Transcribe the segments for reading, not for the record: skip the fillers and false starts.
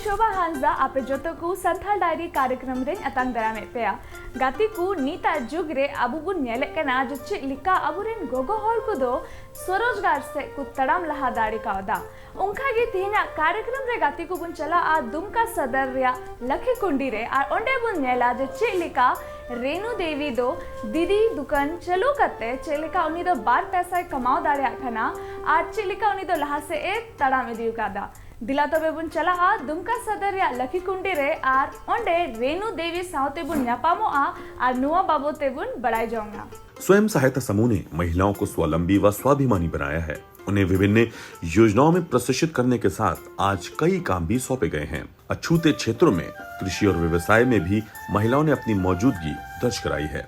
शोभा हांसदा आपे जोतो को संथाल डायरी कार्यक्रम रे अतंग दरामे पेया गाती को नीता जुग रे अबु बुन नेले कना जो चे लिका अबुरेन गोगो हॉल को दो स्वरोजगार से को तड़ाम लहा दाड़ी कावदा उनका गे तेना कार्यक्रम रे गाती को बुन चला आ दुमका सदर रिया लखी कुंडी रे आ ओंडे बुन नेला जो चे लिका रेणु देवी दो दीदी दुकान चलो करते चेलिका उन्हीं दो बार पैसा कमाओ दाड़े आखना आज चेलिका उन्हीं दो लहा से एक तड़ा में दियो कादा दिला तो बेबुन चला आ दुमका सदर या लखी कुंडी रे आर ओंडे रेणु देवी सावते बुन न्यापामो आ नुआ बाबोते बुन बड़ाई जाऊंगा। स्वयं सहायता समूह ने महिलाओं को स्वावलंबी व स्वाभिमानी बनाया है। उन्हें विभिन्न योजनाओं में प्रशिक्षित करने के साथ आज कई काम भी सौंपे गए हैं। अछूते क्षेत्रों में कृषि और व्यवसाय में भी महिलाओं ने अपनी मौजूदगी दर्ज कराई है।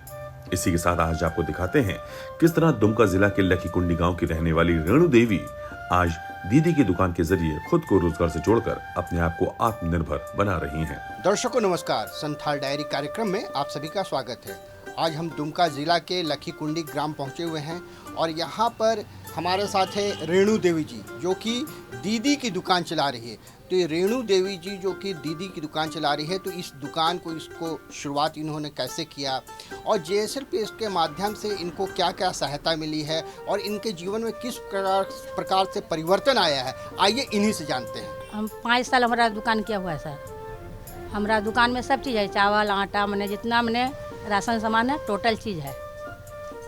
इसी के साथ आज आपको दिखाते हैं किस तरह दुमका जिला के लखी कुंडी गांव की रहने वाली रेणु देवी आज दीदी की दुकान के जरिए खुद को रोजगार से जोड़कर अपने आप को आत्मनिर्भर बना रही हैं। दर्शकों नमस्कार, संथाल डायरी कार्यक्रम में आप सभी का स्वागत है। आज हम दुमका जिला के लखी कुंडी ग्राम पहुंचे हुए हैं और यहाँ पर हमारे साथ है रेणु देवी जी जो कि दीदी की दुकान चला रही है। तो ये रेणु देवी जी जो कि दीदी की दुकान चला रही है, तो इस दुकान को इसको शुरुआत इन्होंने कैसे किया और जेएसएल पे इसके माध्यम से इनको क्या क्या सहायता मिली है और इनके जीवन में किस प्रकार से परिवर्तन आया है, आइए इन्हीं से जानते हैं। हम 5 साल हमारा दुकान किया हुआ है सर। हमारा दुकान में सब चीज़ है, चावल आटा मैंने जितना मैंने राशन सामान है टोटल चीज़ है।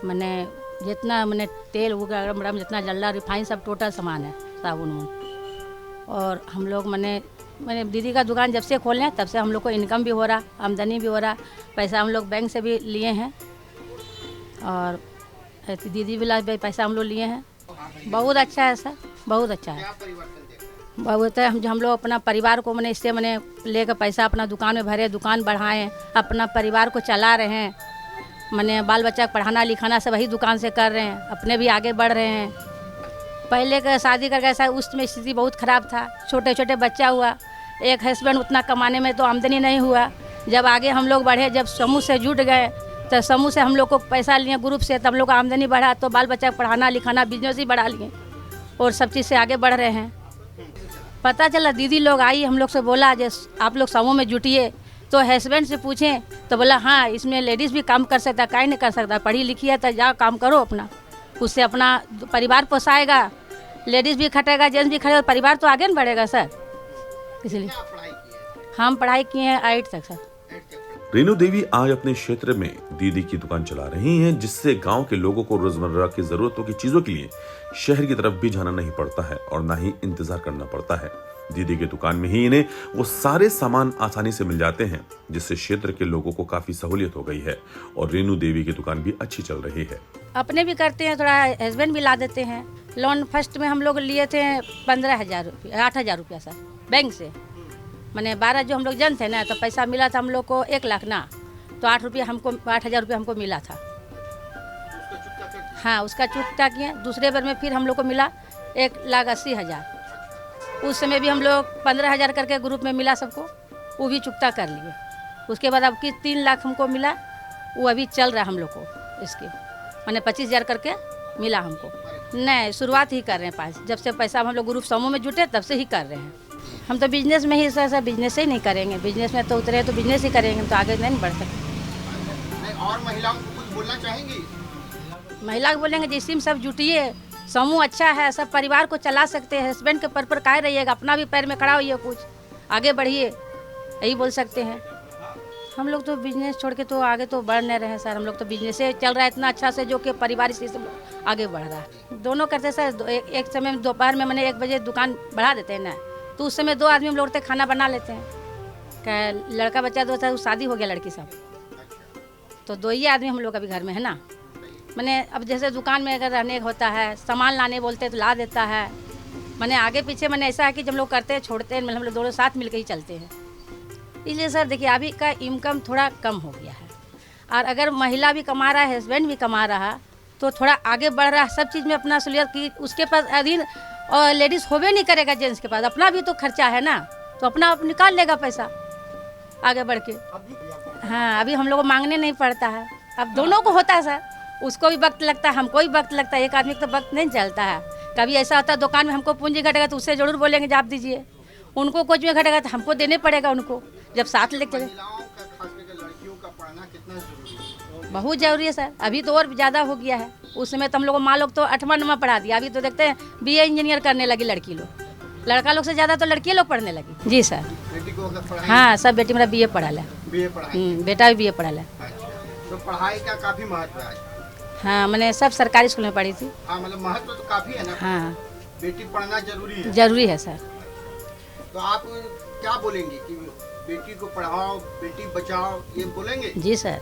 मैंने जितना मैंने तेल वगैरह जितना जल्ला रिफाइन सब टोटल सामान है, साबुन और हम लोग मैंने दीदी का दुकान जब से खोले हैं तब से हम लोग को इनकम भी हो रहा, आमदनी भी हो रहा, पैसा हम लोग बैंक से भी लिए हैं और दीदी भी पैसा हम लोग लिए हैं। बहुत अच्छा है सर, बहुत अच्छा है। बहुत है। हम लोग अपना परिवार को इससे लेकर पैसा अपना दुकान में भरे, दुकान बढ़ाएं, अपना परिवार को चला रहे हैं। बाल बच्चा पढ़ाना लिखाना सब वही दुकान से कर रहे हैं, अपने भी आगे बढ़ रहे हैं। पहले का शादी करके ऐसा उसमें स्थिति बहुत ख़राब था, छोटे छोटे बच्चा हुआ, एक हस्बैंड उतना कमाने में तो आमदनी नहीं हुआ। जब आगे हम लोग बढ़े, जब समूह से जुट गए तो समूह से हम लोग को पैसा लिए ग्रुप से, तब हम लोग का आमदनी बढ़ा तो बाल बच्चा पढ़ाना लिखाना बिजनेस ही बढ़ा लिए और सब चीज़ से आगे बढ़ रहे हैं। पता चला दीदी लोग आई, हम लोग से बोला जैसे आप लोग समूह में जुटिए, तो हस्बैंड से पूछें तो बोला हाँ इसमें लेडीज़ भी काम कर सकता, काहे नहीं कर सकता, पढ़ी लिखी है तो जा काम करो अपना, उससे अपना परिवार पोसाएगा, लेडीज़ भी खटेगा, जेंट्स भी खटेगा, परिवार तो आगे न बढ़ेगा सर। इसलिए हम पढ़ाई किए हैं 8 तक सर। रेणु देवी आज अपने क्षेत्र में दीदी की दुकान चला रही हैं, जिससे गांव के लोगों को रोजमर्रा की जरूरतों की चीजों के लिए शहर की तरफ भी जाना नहीं पड़ता है और ना ही इंतजार करना पड़ता है। दीदी की दुकान में ही इन्हें वो सारे सामान आसानी से मिल जाते हैं, जिससे क्षेत्र के लोगों को काफी सहूलियत हो गई है और रेणु देवी की दुकान भी अच्छी चल रही है। अपने भी करते हैं, थोड़ा हस्बैंड भी ला देते हैं। लोन फर्स्ट में हम लोग लिए थे 15,000 रुपया, 8,000 रुपया सर बैंक से। 12 जो हम लोग जन थे ना, तो पैसा मिला था हम लोग को 1 लाख ना, तो 8,000 रुपया हमको मिला था। हाँ उसका चुकता किए। दूसरे बार में फिर हम लोग को मिला 1,80,000। उस समय भी हम लोग 15,000 करके ग्रुप में मिला सबको, वो भी चुकता कर लिए। उसके बाद अब की 3 लाख हमको मिला, वो अभी चल रहा है हम लोग को। इसके 25,000 करके मिला हमको। नहीं शुरुआत ही कर रहे हैं 5, जब से पैसा हम लोग ग्रुप समूह में जुटे तब से ही कर रहे हैं। हम तो बिजनेस में ही सर बिजनेस ही नहीं करेंगे, बिजनेस में तो उतरे तो बिजनेस ही करेंगे, तो आगे नहीं बढ़ सकते। और महिलाओं को कुछ बोलना चाहेंगी? महिला को बोलेंगे जिसमें में सब जुटिए, समूह अच्छा है, सब परिवार को चला सकते हैं। हस्बैंड के पर काहे रहिएगा, अपना भी पैर में खड़ा होइए, कुछ आगे बढ़िए, यही बोल सकते हैं। हम लोग तो बिजनेस छोड़ के तो आगे तो बढ़ नहीं रहे हैं सर। हम लोग तो बिजनेस से चल रहा है इतना अच्छा से, जो कि परिवार से आगे बढ़ रहा है। दोनों करते सर। एक समय में दोपहर में 1 बजे दुकान बढ़ा देते हैं ना, तो उस समय 2 आदमी हम लोग खाना बना लेते हैं। क्या लड़का बच्चा 2 था, शादी हो गया लड़की सब, तो 2 ही आदमी हम लोग अभी घर में है ना। अब जैसे दुकान में अगर रहने होता है, सामान लाने बोलते हैं तो ला देता है। आगे पीछे ऐसा है कि जब लोग करते हैं छोड़ते हैं, हम लोग दोनों साथ मिलकर ही चलते हैं। इसलिए सर देखिए अभी का इनकम थोड़ा कम हो गया है, और अगर महिला भी कमा रहा है, हस्बैंड भी कमा रहा, तो थोड़ा आगे बढ़ रहा है सब चीज़ में अपना सहूलियत की। उसके पास अधीन और लेडीज़ होबे नहीं करेगा, जेंट्स के पास अपना भी तो खर्चा है ना, तो अपना आप निकाल लेगा पैसा आगे बढ़ के। हाँ अभी हम लोग को मांगने नहीं पड़ता है। अब दोनों को होता है सर, उसको भी वक्त लगता है, हमको भी वक्त लगता है। एक आदमी को तो वक्त नहीं चलता है। कभी ऐसा होता है दुकान में हमको पूंजी घटेगा तो उससे जरूर बोलेंगे आप दीजिए, उनको कुछ भी घटेगा तो हमको देने पड़ेगा उनको, जब साथ लेके चले। महिलाओं का खास करके लड़कियों का पढ़ना कितना जरूरी है? बहुत ज़रूरी है सर, अभी तो और ज़्यादा हो गया है। उस समय तो हम लोग माँ लोग तो 8वां 9वां पढ़ा दिया, अभी तो देखते हैं BA इंजीनियर करने लगी लड़की लोग, लड़का लोग से ज़्यादा तो लड़कियाँ लोग पढ़ने लगी। जी सर। बेटी को अगर पढ़ाई हाँ, सब बेटी मेरा BA पढ़ा है। BA पढ़ाई बेटा भी BA पढ़ा है। अच्छा, तो पढ़ाई का काफी महत्व है। हाँ, मैंने सब सरकारी स्कूल में पढ़ी थी। हाँ, मतलब महत्व तो काफी है ना। हाँ, बेटी पढ़ना जरूरी है। जरूरी है सर। तो आप क्या बोलेंगे कि बेटी को पढ़ाओ, बेटी बचाओ, ये बोलेंगे? जी सर।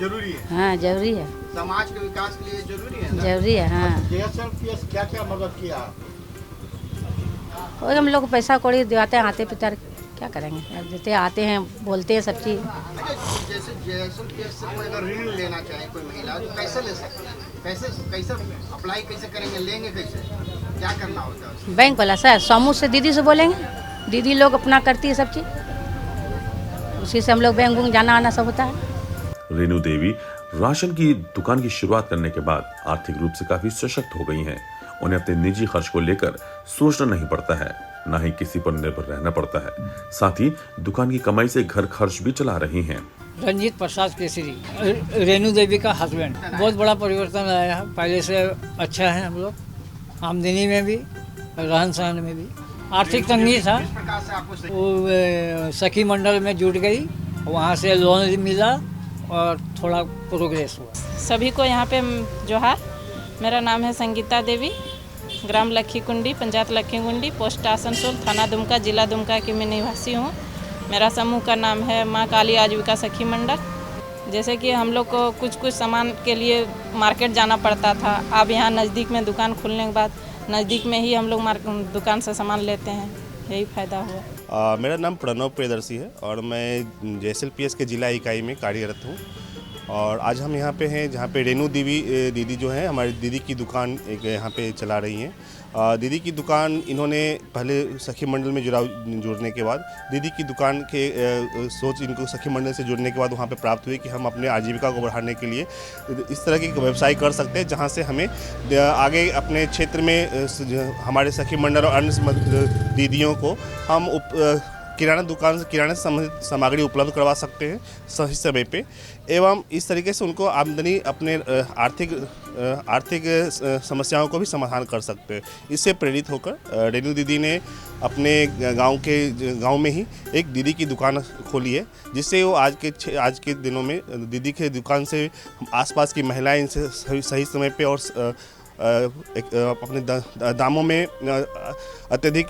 जरूरी है। हाँ, जरूरी है। समाज के विकास के लिए जरूरी है ना? जरूरी है। हाँ, JSLPS क्या क्या मदद किया? और हम लोग पैसा कौड़ी दिलाते हैं, आते पितर क्या करेंगे, अब देते आते हैं, बोलते हैं सब चीज़। अच्छा, जैसे JSLPS से कोई अगर ऋण लेना चाहे कोई महिला तो कैसे ले सकती है? कैसे अप्लाई कैसे करेंगे, लेंगे कैसे, क्या करना होता है उसमें? बैंक वाला सर समूह से दीदी से बोलेंगे, दीदी लोग अपना करती है सब चीज़, उसी से हम लोग बैंक वूँग जाना आना सब होता है। रेणु देवी राशन की दुकान की शुरुआत करने के बाद आर्थिक रूप से काफी सशक्त हो गई हैं। उन्हें अपने निजी खर्च को लेकर सोचना नहीं पड़ता है, न ही किसी पर निर्भर रहना पड़ता है। साथ ही दुकान की कमाई से घर खर्च भी चला रही हैं। रंजीत प्रसाद केसरी, रेणु देवी का हस्बैंड। बहुत बड़ा परिवर्तन आया है, पहले से अच्छा है हम लोग, आमदनी में भी, रहन सहन में भी। आर्थिक तंगी था, किस प्रकार से आपको वो सखी मंडल में जुट गई, वहाँ से लोन मिला और थोड़ा प्रोग्रेस हुआ। सभी को यहाँ पे जोहार। मेरा नाम है संगीता देवी, ग्राम लखी कुंडी, पंचायत लखी कुंडी, पोस्ट आसनसोल, थाना दुमका, जिला दुमका की मैं निवासी हूँ। मेरा समूह का नाम है माँ काली आजीविका सखी मंडल। जैसे कि हम लोग को कुछ सामान के लिए मार्केट जाना पड़ता था, अब यहाँ नज़दीक में दुकान खुलने के बाद नज़दीक में ही हम लोग दुकान से सामान लेते हैं, यही फ़ायदा हुआ। मेरा नाम प्रणव प्रियदर्शी है और मैं JSLPS के जिला इकाई में कार्यरत हूँ। और आज हम यहाँ पे हैं जहाँ पे रेणु देवी दीदी जो है, हमारी दीदी की दुकान एक यहाँ पे चला रही हैं। दीदी की दुकान इन्होंने पहले सखी मंडल में जुड़ने के बाद दीदी की दुकान के सोच इनको सखी मंडल से जुड़ने के बाद वहाँ पे प्राप्त हुई कि हम अपने आजीविका को बढ़ाने के लिए इस तरह की व्यवसाय कर सकते हैं जहाँ से हमें आगे अपने क्षेत्र में हमारे सखी मंडल और अन्य दीदियों को हम किराना दुकान से किराना संबंधित सामग्री उपलब्ध करवा सकते हैं सही समय पे, एवं इस तरीके से उनको आमदनी अपने आर्थिक समस्याओं को भी समाधान कर सकते हैं। इससे प्रेरित होकर रेणु दीदी ने अपने गांव में ही एक दीदी की दुकान खोली है, जिससे वो आज के दिनों में दीदी के दुकान से आसपास की महिलाएं इनसे सही समय पे और अपने दामों में अत्यधिक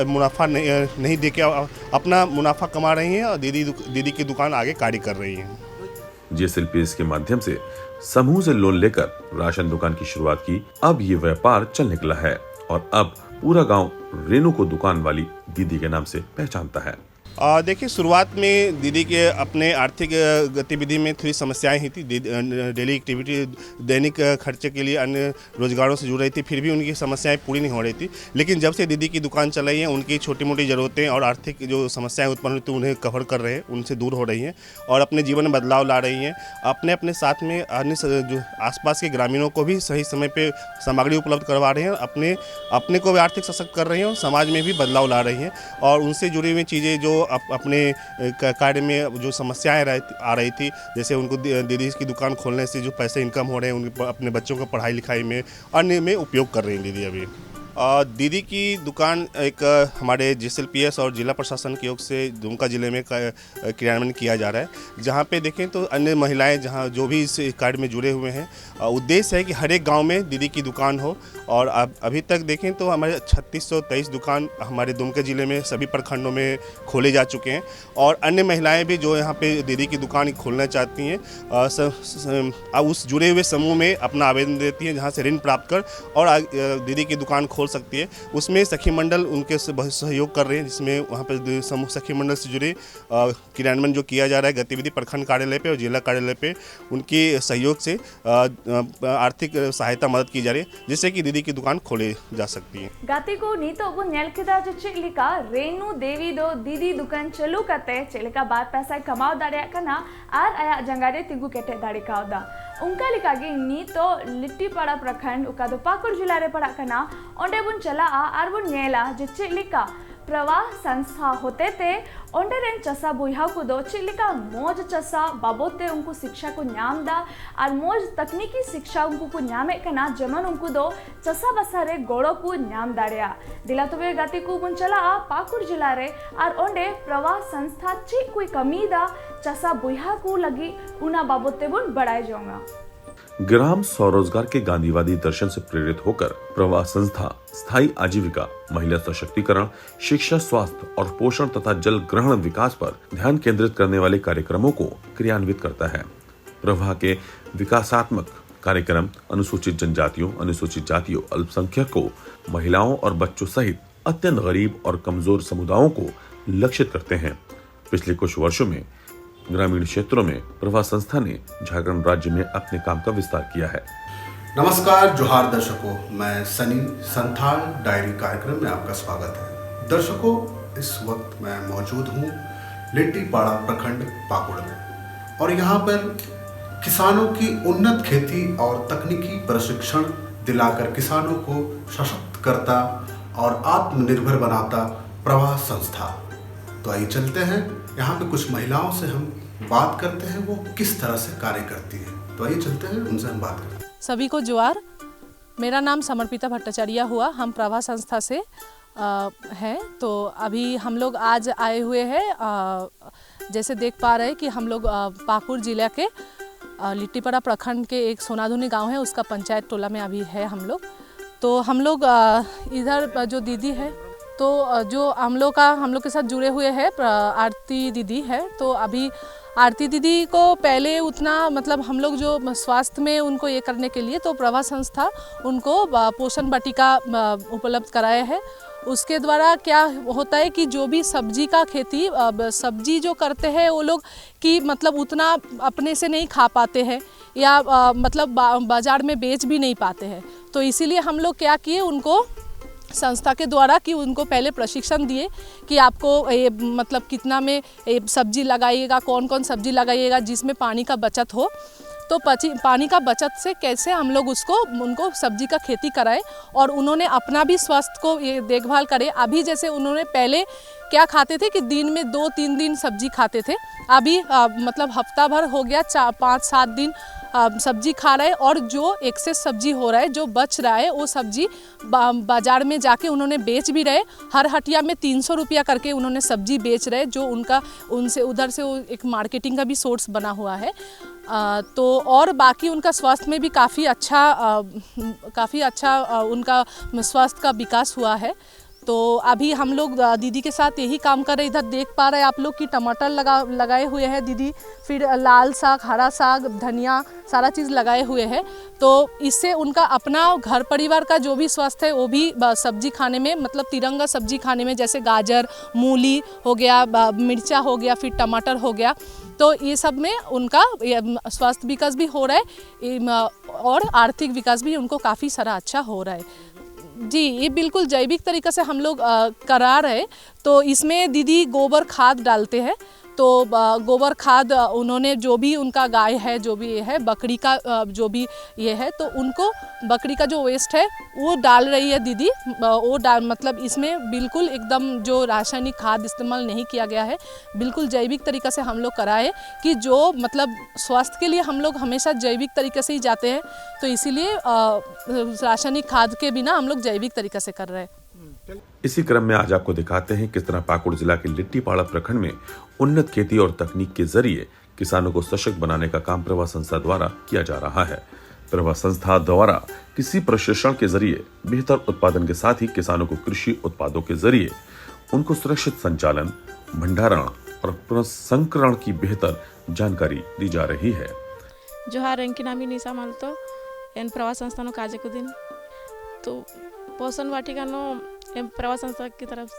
मुनाफा नहीं देके अपना मुनाफा कमा रही हैं और दीदी की दुकान आगे कार्य कर रही हैं। JSLPS के माध्यम से समूह से लोन लेकर राशन दुकान की शुरुआत की। अब ये व्यापार चल निकला है और अब पूरा गांव रेणु को दुकान वाली दीदी के नाम से पहचानता है। देखिए, शुरुआत में दीदी के अपने आर्थिक गतिविधि में थोड़ी समस्याएं ही थी। डेली एक्टिविटी, दैनिक खर्चे के लिए अन्य रोजगारों से जुड़ रही थी, फिर भी उनकी समस्याएं पूरी नहीं हो रही थी। लेकिन जब से दीदी की दुकान चल रही है, उनकी छोटी मोटी ज़रूरतें और आर्थिक जो समस्याएं उत्पन्न हुई थी उन्हें कवर कर रहे हैं, उनसे दूर हो रही हैं और अपने जीवन में बदलाव ला रही हैं। अपने साथ में अन्य जो आसपास के ग्रामीणों को भी सही समय पर सामग्री उपलब्ध करवा रहे हैं, अपने को भी आर्थिक सशक्त कर रही हैं और समाज में भी बदलाव ला रही हैं। और उनसे जुड़ी हुई चीज़ें जो अपने कार्य में जो समस्याएं आ रही थी, जैसे उनको दीदी की दुकान खोलने से जो पैसे इनकम हो रहे हैं उनके अपने बच्चों को पढ़ाई लिखाई में अन्य में उपयोग कर रही हैं दीदी अभी। दीदी की दुकान एक हमारे JSLPS और जिला प्रशासन के योग से दुमका जिले में क्रियान्वयन किया जा रहा है, जहाँ पे देखें तो अन्य महिलाएं जहाँ जो भी इस कार्य में जुड़े हुए हैं, उद्देश्य है कि हर एक गांव में दीदी की दुकान हो। और अभी तक देखें तो हमारे 3623 दुकान हमारे दुमका जिले में सभी प्रखंडों में खोले जा चुके हैं। और अन्य महिलाएं भी जो यहाँ पे दीदी की दुकान खोलना चाहती हैं, उस जुड़े हुए समूह में अपना आवेदन देती हैं, जहाँ से ऋण प्राप्त कर और दीदी की दुकान खोल सकती है। उसमें सखी मंडल उनके से बहुत सहयोग कर रहे हैं, जिसमें वहाँ पर समूह सखी मंडल से जुड़े क्रियान्वयन जो किया जा रहा है गतिविधि प्रखंड कार्यालय पे और जिला कार्यालय पे उनके सहयोग से आर्थिक सहायता मदद की जा रही है, जिससे कि दीदी की दुकान खोले जा सकती है। गाती को नीतो बो नेल केदा जे चेलिका रेणु देवी दो दीदी दुकान चालू करते चेलिका बार पैसा कमाओ दाड़िया कना आर आया जंगारे तिगु केटे दाड़ी कावदा उनका लिकागे नीतो लिट्टीपाड़ा प्रखंड उका दो पाकुड़ जिला रे पड़ा कना ओंडे बुन चला आर बुन नेला जे चेलिका प्रवाह संस्था होते थे ओंडे रेन चसा बुहा को दो चिलिका मोज चसा बाबोते उनको शिक्षा को न्याम दा और मोज तकनीकी शिक्षा उनको को न्यामे कना जमन उनको दो चसा बसारे गोड़ो को न्याम दाड़िया दिला तो वे गति को बुन चला पाकुड़ जिला रे और ओंडे प्रवाह संस्था ची कोई कमी दा चसा बुहा को लगी उना बाबोते बुन बढ़ाए जाऊंगा। ग्राम स्वरोजगार के गांधीवादी दर्शन से प्रेरित होकर प्रवाह संस्था स्थायी आजीविका, महिला सशक्तिकरण, शिक्षा, स्वास्थ्य और पोषण तथा जल ग्रहण विकास पर ध्यान केंद्रित करने वाले कार्यक्रमों को क्रियान्वित करता है। प्रवाह के विकासात्मक कार्यक्रम अनुसूचित जनजातियों, अनुसूचित जातियों, अल्पसंख्यकों, महिलाओं और बच्चों सहित अत्यंत गरीब और कमजोर समुदायों को लक्षित करते हैं। पिछले कुछ वर्षों में ग्रामीण क्षेत्रों में प्रवाह संस्था ने झारखंड राज्य में अपने काम का विस्तार किया है। नमस्कार, जोहार दर्शकों, मैं सनी संथाल डायरी कार्यक्रम में आपका स्वागत है। दर्शकों, इस वक्त मैं मौजूद हूँ लिट्टीपाड़ा प्रखंड पाकुड़ में और यहाँ पर किसानों की उन्नत खेती और तकनीकी प्रशिक्षण दिलाकर किसानों को सशक्त करता और आत्मनिर्भर बनाता प्रवाह संस्था। तो आइए चलते हैं, यहाँ पे कुछ महिलाओं से हम बात करते हैं, वो किस तरह से कार्य करती हैं। तो आइए चलते हैं, उनसे हम बात करते हैं। सभी को जोहार, मेरा नाम समर्पिता भट्टाचार्य हुआ, हम प्रवाह संस्था से हैं। तो अभी हम लोग आज आए हुए हैं, जैसे देख पा रहे हैं कि हम लोग पाकुड़ जिला के लिट्टीपाड़ा प्रखंड के एक सोनाधुनी गांव है, उसका पंचायत टोला में अभी है हम लोग। तो हम लोग इधर जो दीदी है, तो जो हम लोग के साथ जुड़े हुए हैं आरती दीदी है। तो अभी आरती दीदी को पहले उतना मतलब हम लोग जो स्वास्थ्य में उनको ये करने के लिए तो प्रवाह संस्था उनको पोषण वाटिका उपलब्ध कराए है। उसके द्वारा क्या होता है कि जो भी सब्जी का खेती सब्जी जो करते हैं वो लोग कि मतलब उतना अपने से नहीं खा पाते हैं या मतलब बाज़ार में बेच भी नहीं पाते हैं। तो इसीलिए हम लोग क्या किए, उनको संस्था के द्वारा कि उनको पहले प्रशिक्षण दिए कि आपको ये मतलब कितना में सब्जी लगाइएगा, कौन कौन सब्जी लगाइएगा जिसमें पानी का बचत हो। तो पानी का बचत से कैसे हम लोग उनको सब्जी का खेती कराए और उन्होंने अपना भी स्वास्थ्य को ये देखभाल करे। अभी जैसे उन्होंने पहले क्या खाते थे कि दिन में 2-3 दिन सब्जी खाते थे, अभी मतलब हफ्ता भर हो गया 5-7 दिन सब्जी खा रहे हैं और जो एक्सेस सब्जी हो रहा है, जो बच रहा है, वो सब्जी बाज़ार में जाके उन्होंने बेच भी रहे। हर हटिया में 300 रुपया करके उन्होंने सब्जी बेच रहे, जो उनसे उधर से वो एक मार्केटिंग का भी सोर्स बना हुआ है। तो और बाकी उनका स्वास्थ्य में भी काफ़ी अच्छा उनका स्वास्थ्य का विकास हुआ है। तो अभी हम लोग दीदी के साथ यही काम कर रहे हैं। इधर देख पा रहे हैं आप लोग कि टमाटर लगाए हुए हैं दीदी, फिर लाल साग, हरा साग, धनिया, सारा चीज़ लगाए हुए हैं। तो इससे उनका अपना घर परिवार का जो भी स्वास्थ्य है वो भी सब्जी खाने में मतलब तिरंगा सब्जी खाने में, जैसे गाजर, मूली हो गया, मिर्चा हो गया, फिर टमाटर हो गया, तो ये सब में उनका स्वास्थ्य विकास भी हो रहा है और आर्थिक विकास भी उनको काफ़ी सारा अच्छा हो रहा है। जी, ये बिल्कुल जैविक तरीक़े से हम लोग करा रहे। तो इसमें दीदी गोबर खाद डालते हैं। तो गोबर खाद उन्होंने जो भी उनका गाय है, जो भी ये है, बकरी का जो भी ये है, तो उनको बकरी का जो वेस्ट है वो डाल रही है दीदी। वो मतलब इसमें बिल्कुल एकदम जो रासायनिक खाद इस्तेमाल नहीं किया गया है, बिल्कुल जैविक तरीक़े से हम लोग कराए कि जो मतलब स्वास्थ्य के लिए हम लोग हमेशा जैविक तरीक़े से ही जाते हैं। तो इसीलिए रासायनिक खाद के बिना हम लोग जैविक तरीक़े से कर रहे हैं। इसी क्रम में आज आपको दिखाते हैं किस तरह पाकुड़ जिला के लिट्टीपाड़ा प्रखंड में उन्नत खेती और तकनीक के जरिए किसानों को सशक्त बनाने का काम प्रवाह संस्था द्वारा किया जा रहा है। प्रवाह संस्था द्वारा किसी प्रशिक्षण के जरिए बेहतर उत्पादन के साथ ही किसानों को कृषि उत्पादों के जरिए उनको सुरक्षित संचालन, भंडारण और प्रसंस्करण की बेहतर जानकारी दी जा रही है। जोहार, एंकी नामी निशा मालतो एन प्रवाह संस्थानो काजे को दिन तो पोषण वाटिका नो एम प्रवाह संस्था की तरफ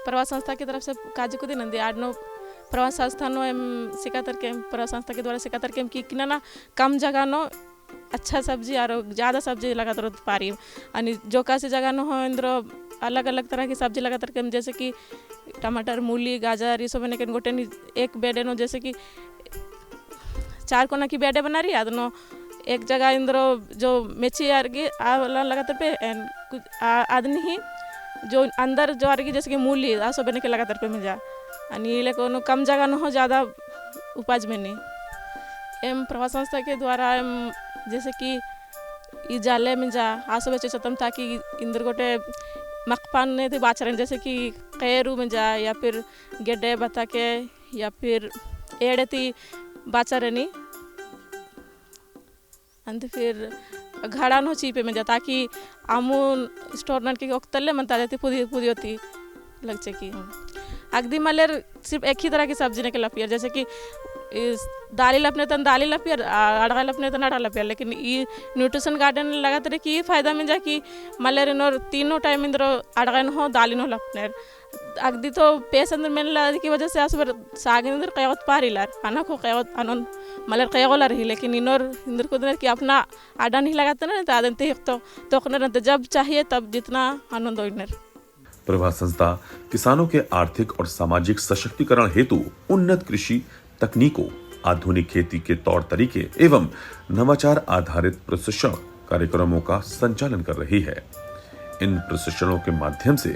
प्रवाह संस्था की तरफ से काज को दिन आडनो प्रवाह संस्था नो एम सिकातर के प्रवाह संस्था के द्वारा सिकातर के कि ना कम जगह नो अच्छा सब्जी और ज़्यादा सब्जी लगातार पारी आणि जो कासी जगह नो हो इंद्र अलग अलग तरह की सब्जी लगातार के जैसे कि टमाटर, मूली, गाजर, ये सब ने गोटे एक बेडे नो जैसे कि 4 कोना की बेडे बना रही है, एक जगह इंद्रो जो मेची आरगी आला लगातार पे एंड कुछ आदमी ही जो अंदर जो आरगी जैसे कि मूली आसो बने के लगातार पे में जा आणि इले कोनो कम जगह न हो ज़्यादा उपज में नहीं एम प्रवास संस्था के द्वारा एम जैसे कि ई जाले में जा आसो बचे चतम ताकि इंद्र गोटे मकपान ने थे बाचरन जैसे कि कैरू में जा या फिर गेडे बता के या फिर एड़े थी बाचरनी अंत फिर घड़ा नो चीपे में जा ताकि आमून स्टोर नन के ओक्तले मन ताजे पुदी पुदी होती लग की अगदी मलेर सिर्फ एक ही तरह की सब्जी ने के लपियर जैसे कि इस दाली लपने तन दाली लपियर अड़गा लपने तन अड़ा लपियर लेकिन ये न्यूट्रिशन गार्डन लगा तरह की फ़ायदा में जा कि मलेर इनोर तीनों टाइम इंद्रो अड़गा न हो दाली नो लपने अगदी तो पेस अंदर में ला की वजह से आसबर साग इंदर कयावत पारी लार अना को कयावत अनन मलेर कयावला रही लेकिन इनोर इंदर को दिन कि अपना आडा नहीं लगाते ना तो आदन तो कनर जब चाहिए तब जितना आनंद इनर प्रभा संस्था किसानों के आर्थिक और सामाजिक सशक्तिकरण हेतु उन्नत कृषि तकनीकों, आधुनिक खेती के तौर तरीके एवं नवाचार आधारित प्रशिक्षण कार्यक्रमों का संचालन कर रही है। इन प्रशिक्षणों के माध्यम से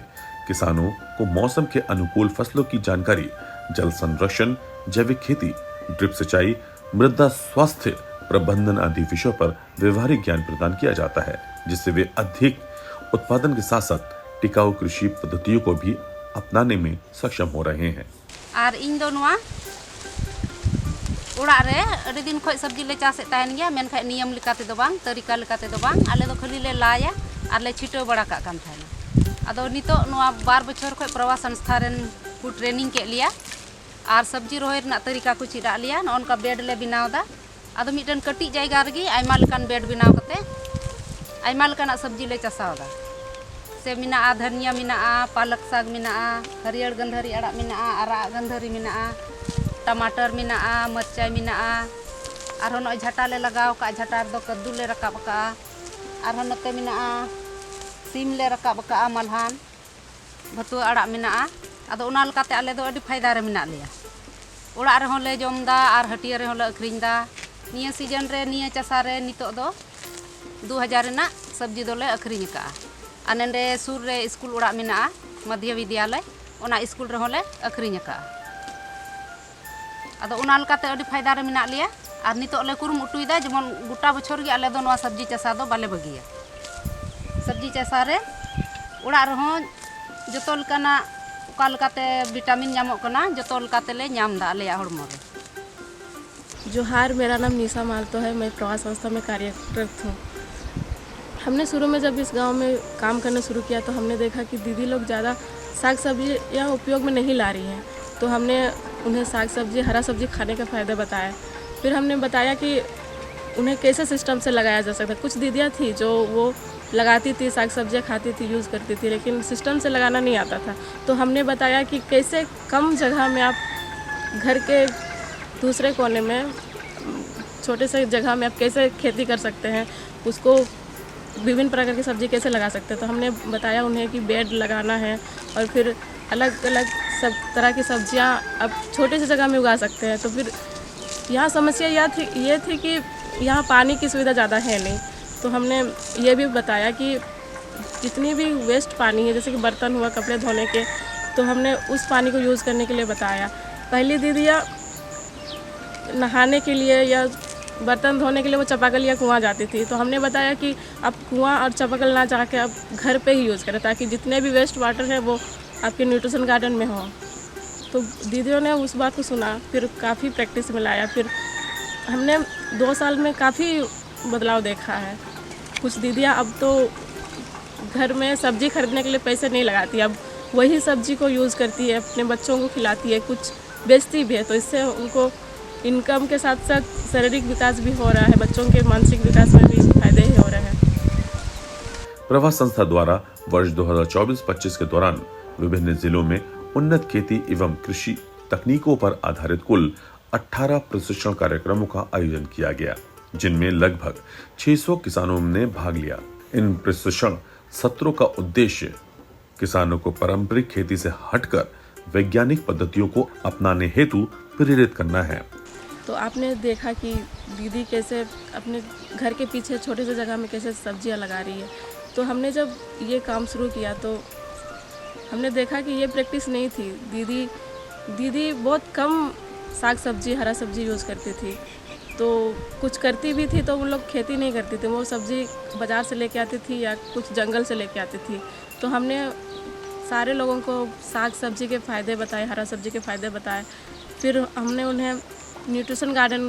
किसानों को मौसम के अनुकूल फसलों की जानकारी, जल संरक्षण, जैविक खेती, ड्रिप सिंचाई, मृदा स्वास्थ्य प्रबंधन आदि विषयों पर व्यवहारिक ज्ञान प्रदान किया जाता है, जिससे वे अधिक उत्पादन के साथ साथ टिकाऊ कृषि पद्धतियों को भी अपनाने में सक्षम हो रहे हैं। और इन दोनों उड़ा रे अड़ी दिन खोज सब्जी ले चासे तायन गया मेन खाय नियम लिकाते दो बांग तरीका लिकाते दो बांग आले दो खाली ले लाया और ले छिटो बड़ा का काम थायना अदो नितो नोआ 12 बछर खोज प्रवास संस्था रेन को ट्रेनिंग के लिया और सब्जी रोहे ना तरीका को चिरा लिया न उनका बेड ले बनाव दा अदो मिटन कटी जायगा रगी आयमा लकान बेड बनाव कते आयमा लकान सब्जी ले चासाव दा से मिना धनिया मिना पालक साग मिना हरियर गंधरी अड़ा मिना अरा गंधरी मिना टमाटर मिना मरचाई मिना और नॉय झटा ले लगाव का झटार दो कद्दू ले रकाब का और नते मिना सीम ले रकाब का मलहान भतु अड़ा मिना अदो उना लकाते आले दो अडी फायदा रे मिना लिया उड़ा रे ले जमदा और हटिया रे ले अखरिñ दा निया सीजन रे निया चासा रे नितो दो 2000 रेना सब्जी दोले अखरिñ का अनेंडे सुर रे स्कूल उड़ा मिना मध्य विद्यालय ओना स्कूल रे ले अखरिñ का अदो उना लकाते अडी फायदा रे मिना लिया और नितो ले कुरुमुटुइदा जेमन गोटा बछर गे आले दो नवा सब्जी चासा दो बाले बगिया सब्जी चासा रे उड़ा रे जतो लकाना ओका लकाते विटामिन नामो कना जतो लकाते ले नाम दा आले हड़मो रे। जोहार, मेरा नाम निशा मालतो है। मैं प्रवास संस्था में कार्यरत हूँ। हमने शुरू में जब इस गांव में काम करना शुरू किया तो हमने देखा कि दीदी लोग ज़्यादा साग सब्जी यहाँ उपयोग में नहीं ला रही हैं, तो हमने उन्हें साग सब्जी हरा सब्जी खाने का फ़ायदा बताया। फिर हमने बताया कि उन्हें कैसे सिस्टम से लगाया जा सकता है। कुछ दीदियाँ थी जो वो लगाती थी, साग सब्जियाँ खाती थी, यूज़ करती थी, लेकिन सिस्टम से लगाना नहीं आता था। तो हमने बताया कि कैसे कम जगह में आप घर के दूसरे कोने में छोटे से जगह में आप कैसे खेती कर सकते हैं, उसको विभिन्न प्रकार की सब्जी कैसे लगा सकते हैं। तो हमने बताया उन्हें कि बेड लगाना है और फिर अलग अलग सब तरह की सब्जियां आप छोटे से जगह में उगा सकते हैं। तो फिर यहाँ समस्या ये थी कि यहाँ पानी की सुविधा ज़्यादा है नहीं। तो हमने ये भी बताया कि जितनी भी वेस्ट पानी है, जैसे कि बर्तन हुआ कपड़े धोने के, तो हमने उस पानी को यूज़ करने के लिए बताया। पहली दीदियाँ नहाने के लिए या बर्तन धोने के लिए वो चापाकल या कुआं जाती थी। तो हमने बताया कि आप कुआं और चापाकल ना जाके आप घर पे ही यूज़ करें, ताकि जितने भी वेस्ट वाटर है वो आपके न्यूट्रिशन गार्डन में हो। तो दीदियों ने उस बात को सुना, फिर काफ़ी प्रैक्टिस में लाया। फिर हमने 2 साल में काफ़ी बदलाव देखा है। कुछ दीदियाँ अब तो घर में सब्जी खरीदने के लिए पैसे नहीं लगाती, अब वही सब्जी को यूज़ करती है, अपने बच्चों को खिलाती है, कुछ बेचती भी है। तो इससे उनको इनकम के साथ साथ शारीरिक विकास भी हो रहा है, बच्चों के मानसिक विकास में भी फायदे ही हो रहे हैं। प्रवास संस्था द्वारा वर्ष 2024-25 के दौरान विभिन्न जिलों में उन्नत खेती एवं कृषि तकनीकों पर आधारित कुल 18 प्रशिक्षण कार्यक्रमों का आयोजन किया गया, जिनमें लगभग 600 किसानों ने भाग लिया। इन प्रशिक्षण सत्रों का उद्देश्य किसानों को पारंपरिक खेती से हटकर वैज्ञानिक पद्धतियों को अपनाने हेतु प्रेरित करना है। तो तो आपने देखा कि दीदी कैसे अपने घर के पीछे छोटे से जगह में कैसे सब्जियां लगा रही है। तो हमने जब ये काम शुरू किया तो हमने देखा कि ये प्रैक्टिस नहीं थी। दीदी बहुत कम साग सब्जी हरा सब्जी यूज़ करती थी, तो कुछ करती भी थी तो वो लोग खेती नहीं करती थी, वो सब्ज़ी बाज़ार से लेके आती थी या कुछ जंगल से लेके आती थी। तो हमने सारे लोगों को साग सब्जी के फ़ायदे बताए, हरा सब्जी के फ़ायदे बताए। फिर हमने उन्हें न्यूट्रिशन गार्डन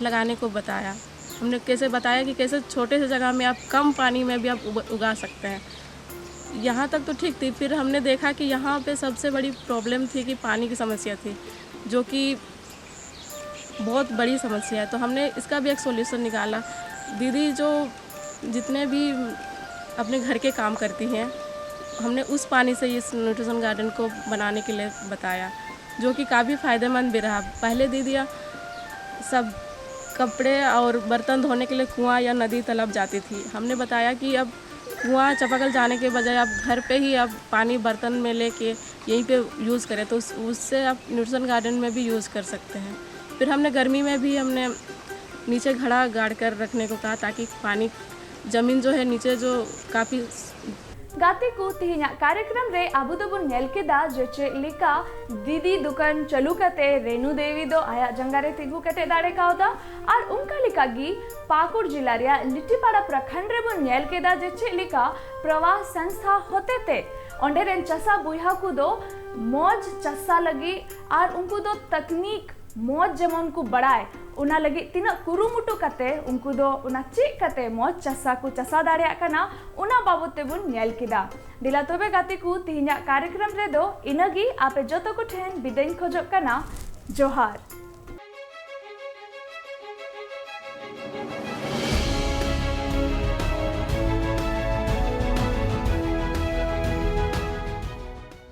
लगाने को बताया। हमने कैसे बताया कि कैसे छोटे से जगह में आप कम पानी में भी आप उगा सकते हैं। यहाँ तक तो ठीक थी। फिर हमने देखा कि यहाँ पे सबसे बड़ी प्रॉब्लम थी कि पानी की समस्या थी, जो कि बहुत बड़ी समस्या है। तो हमने इसका भी एक सॉल्यूशन निकाला। दीदी जो जितने भी अपने घर के काम करती हैं, हमने उस पानी से इस न्यूट्रिशन गार्डन को बनाने के लिए बताया, जो कि काफ़ी फ़ायदेमंद भी रहा। पहले दीदियाँ सब कपड़े और बर्तन धोने के लिए कुआं या नदी तालाब जाती थी। हमने बताया कि अब कुआं चापाकल जाने के बजाय आप घर पे ही अब पानी बर्तन में लेके यहीं पे यूज़ करें, तो उससे आप न्यूट्रिशन गार्डन में भी यूज़ कर सकते हैं। फिर हमने गर्मी में भी हमने नीचे घड़ा गाड़ कर रखने को कहा, ताकि पानी ज़मीन जो है नीचे जो काफ़ी गाती को तिहिना कार्यक्रम रे आबू दो बुन नेल के दा जेचे लिका दीदी दुकान चलू कते रेणु देवी दो आया जंगारे तिगु कते दाड़े कावदा और उनका लिका गी पाकुड़ जिला रिया लिट्टीपाड़ा प्रखंड रे बुन नेल के दा जेचे लिका प्रवास संस्था होते ते ओंडे रेन चसा बुहा को दो मौज चसा लगी और उनको दो तकनीक मौज जेमन को बढ़ाए उना लगी तीना कुरुमुटु कते उनको दो उना चेक कते मौज चसा को चसा दाड़िया कना उना बाबते बुन नेल किदा दिला तोबे गाती को तिहिना कार्यक्रम रे दो इनगी आपे जतो को ठेन बिदाइन खोजो कना जोहार।